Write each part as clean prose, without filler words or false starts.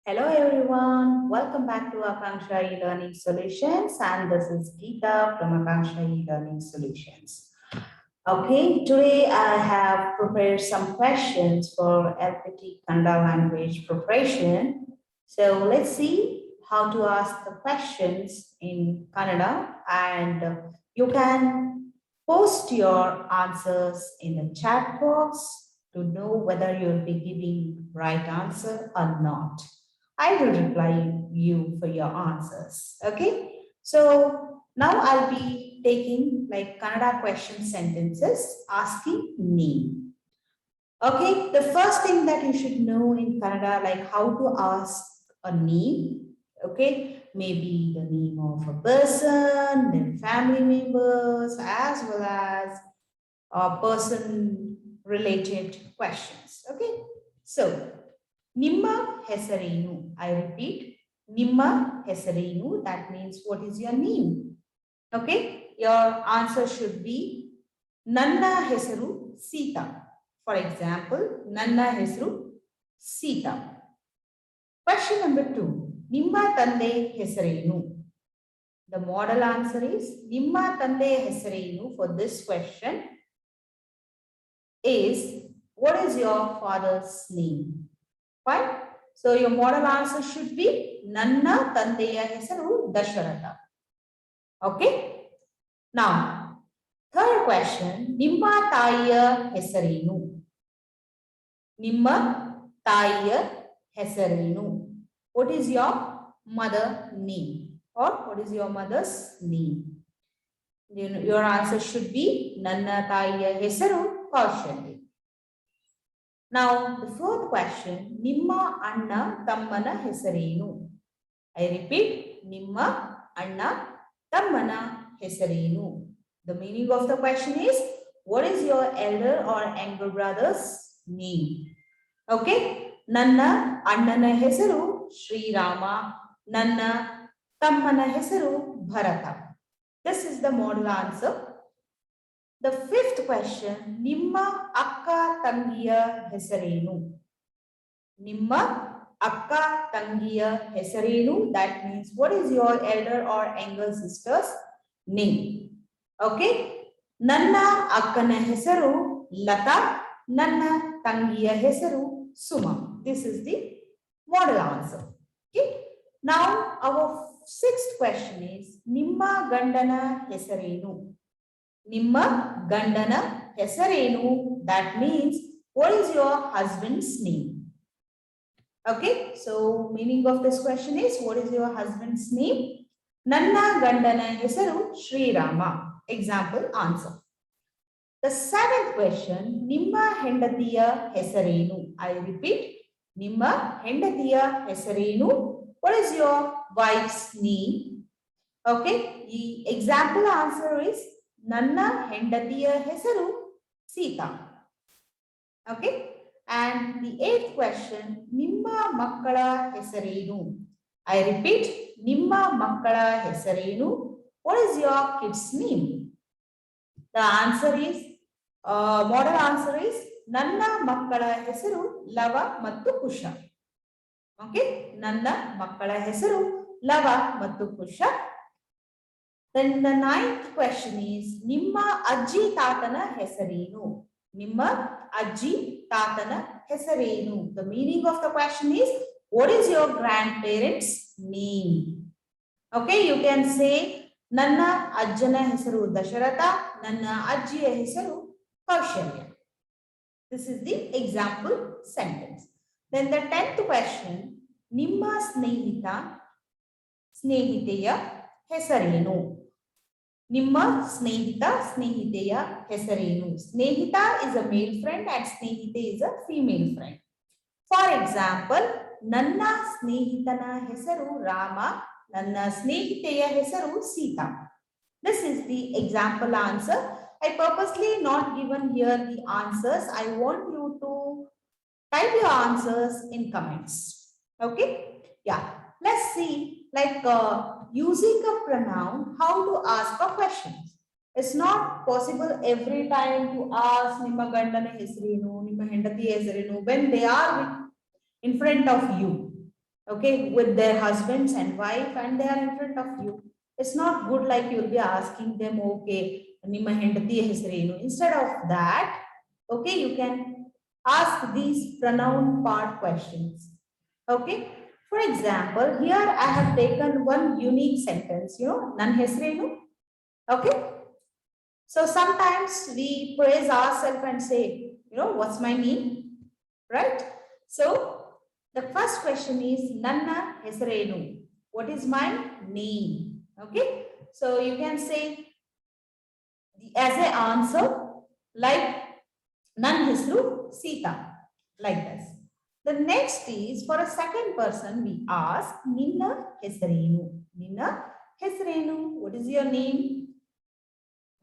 Hello everyone, welcome back to Akanksha E-Learning Solutions, and this is Geeta from Akanksha E-Learning Solutions. Okay, today I have prepared some questions for LPT Kannada language preparation. So let's see how to ask the questions in Kannada, and you can post your answers in the chat box to know whether you'll be giving right answer or not. I will reply you for your answers. Okay. So now I'll be taking like Kannada question sentences asking name. Okay. The first thing that you should know in Kannada, like how to ask a name. Okay. Maybe the name of a person, their family members, as well as person related questions. Okay. So Nimma Hesarenu. I repeat, Nimma Hesarenu. That means what is your name? Okay. Your answer should be Nanna Hesaru Sita. For example, Nanna Hesaru Sita. Question number 2. Nimma Tande Hesarenu. The model answer is Nimma Tande Hesarenu for this question is what is your father's name? Fine. So your model answer should be Nanna Tandeya Hesaru Dasharatha. Okay. Now, third question, Nimma Taiya Hesarenu. Nimma Taiya Hesarenu. What is your mother name? Or what is your mother's name? Your answer should be Nanna Taiya Hesaru Kaushalya. Now, the fourth question, Nimma Anna Tammana Hesarenu. I repeat, Nimma Anna Tammana Hesarenu. The meaning of the question is, what is your elder or younger brother's name? Okay, Nanna Annana Hesaru Sri Rama, Nanna Tammana Hesaru Bharata. This is the model answer. The fifth question, Nimma Akka Tangiya Hesarenu. Nimma Akka Tangiya Hesarenu. That means what is your elder or younger sister's name? Okay. Nanna Akkana Hesaru Lata. Nanna Tangiya Hesaru Suma. This is the model answer. Okay. Now our sixth question is Nimma Gandana Hesarenu. Nimma Gandana Hesarenu. That means what is your husband's name? Okay, so meaning of this question is what is your husband's name? Nanna Gandana Hesaru Sri Rama. Example answer. The seventh question, Nimma Hendatiya Hesarenu. I repeat, Nimma Hendatiya Hesarenu. What is your wife's name? Okay, the example answer is Nanna Hendatiya Hesaru Sita. Okay, and the eighth question, Nimma Makkala Hesarenu. I repeat, Nimma Makkala Hesarenu. What is your kid's name? The answer is, model answer is Nanna Makkala Hesaru Lava Mattu Kusha. Okay, Nanna Makkala Hesaru Lava Mattu Kusha. Then the ninth question is Nimma Ajji Tatana Hesarenu. Nimma Ajji Tatana Hesarenu. The meaning of the question is what is your grandparents' name? Okay, you can say Nanna Ajjana Hesaru Dasharatha, Nanna Ajjiya Hesaru Kaushalya. This is the example sentence. Then the 10th question, Nimma Snehita Snehiteya Hesarenu. Nimma Snehita Snehiteya Hesarenu. Snehita is a male friend and Snehite is a female friend. For example, Nanna Snehitana Hesaru Rama, Nanna Snehiteya Hesaru Sita. This is the example answer. I purposely not given here the answers. I want you to type your answers in comments. Okay? Yeah. Let's see like using a pronoun, how to ask a question. It's not possible every time to ask Nimma Gandana Hesarenu, Nimma Hendati Hesarenu when they are in front of you. okay, with their husbands and wife, and they are in front of you. It's not good like you'll be asking them, okay, ನಿಮ್ಮ ಹೆಂಡತಿಯ ಹೆಸರೇನು? Instead of that, okay, you can ask these pronoun part questions. Okay, for example, here I have taken one unique sentence, ನನ್ನ ಹೆಸರೇನು? Okay, so sometimes we praise ourselves and say, what's my name, right? So the first question is ನನ್ನ ಹೆಸರೇನು? What is my name? Okay, so you can say as an answer like ನನ್ನ ಹೆಸರು Sita, like this. The next is for a second person we ask ನಿನ್ನ ಹೆಸರೇನು? ನಿನ್ನ ಹೆಸರೇನು? What is your name?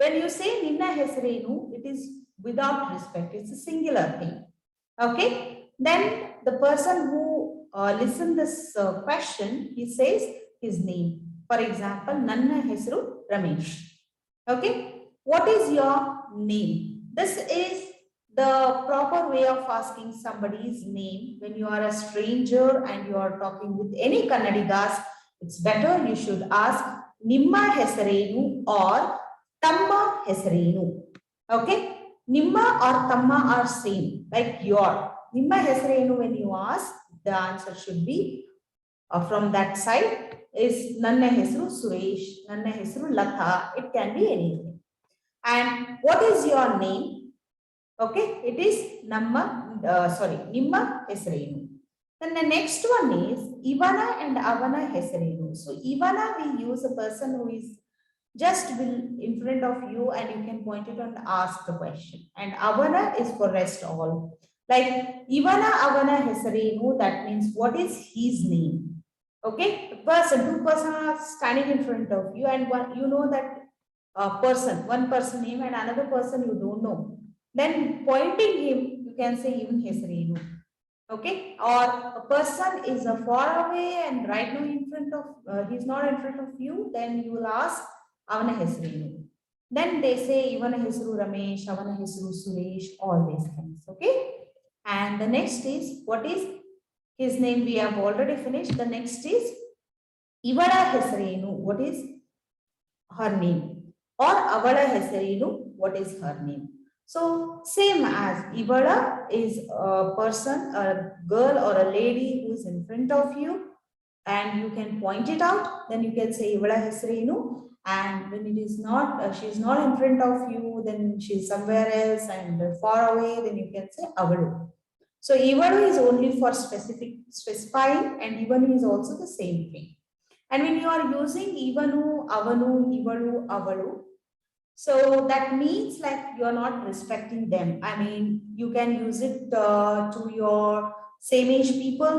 When you say ನಿನ್ನ ಹೆಸರೇನು, it is without respect. It's a singular thing. Okay, then the person who listen this question, he says his name. For example, ನನ್ನ ಹೆಸರು Ramesh. Okay, what is your name? This is the proper way of asking somebody's name when you are a stranger and you are talking with any Kannadigas. It's better you should ask ನಿಮ್ಮ ಹೆಸರೇನು or ತಮ್ಮ ಹೆಸರೇನು. Okay, ನಿಮ್ಮ or tamma are same, like your. ನಿಮ್ಮ ಹೆಸರೇನು, when you ask, the answer should be from that side is ನನ್ನ ಹೆಸರು ಸುರೇಶ್, ನನ್ನ ಹೆಸರು Lata. It can be anything. And what is your name? Okay, it is ನಿಮ್ಮ ಹೆಸರೇನು. Then the next one is ಇವನ and ಅವನ ಹೆಸರೇನು. So ಇವನ, we use a person who is just will in front of you and you can point it and ask the question. And avana is for rest all. Like ivana avana hesarenu, that means what is his name. Okay, the person, two person are standing in front of you and one, you know that one person name and another person you don't know. Then pointing him, you can say even hesarenu. Okay, or a person is far away and right now in front of he's not in front of you, then you will ask avana ಹೆಸರೇನು. Then they say ಇವನ ಹೆಸರು ರಮೇಶ್, ಅವನ ಹೆಸರು Suresh, all these things. Okay, and the next is what is his name, we have already finished. The next is ಇವಳ ಹೆಸರೇನು, what is her name, or ಅವಳ ಹೆಸರೇನು, what is her name. So same as ಇವಳ is a person, a girl or a lady who is in front of you and you can point it out, then you can say ಇವಳ ಹೆಸರೇನು. And when it is not, she is not in front of you, then she is somewhere else and far away, then you can say avalu. So ivalu is only for specifying, and ivanu is also the same thing. And when you are using ivanu, avanu, ivalu, avalu, so that means like you are not respecting them. I mean, you can use it to your same age people,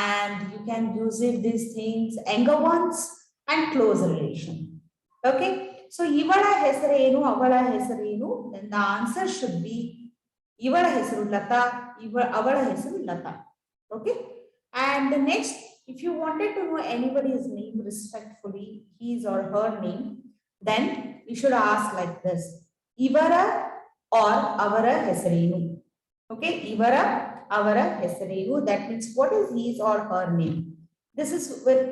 and you can use it these things younger ones and close relation. Okay, so ಇವಳ ಹೆಸರೇನು, ಅವಳ ಹೆಸರೇನು, then the answer should be ಇವಳ ಹೆಸರು ಲತಾ, ಅವಳ ಹೆಸರು Lata. Okay, and the next, if you wanted to know anybody's name respectfully, his or her name, then you should ask like this, ಇವರ or ಅವರ ಹೆಸರೇನು. Okay, ಇವರ ಅವರ ಹೆಸರೇನು, that means what is his or her name. This is with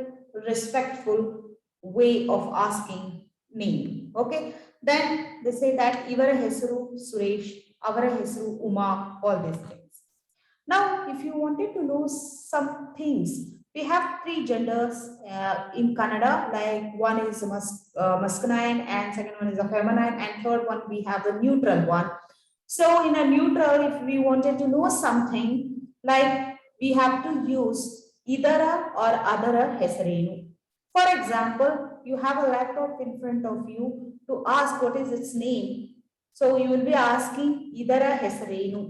respectful way of asking name. Okay, then they say that ivara hesaru Suresh, avara hesaru Uma, all these things. Now if you wanted to know some things, we have three genders in Kannada, like one is masculine and second one is a feminine and third one we have the neutral one. So in a neutral, if we wanted to know something, like we have to use idara or adara hesarenu. For example, you have a laptop in front of you, to ask what is its name, so you will be asking idara hesarenu.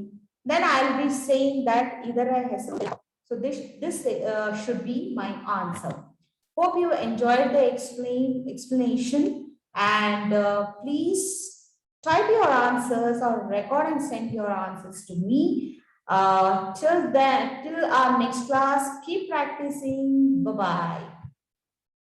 Then I will be saying that idara hesaru. So this should be my answer. Hope you enjoyed the explanation, and please type your answers or record and send your answers to me. Till our next class, keep practicing. Bye bye.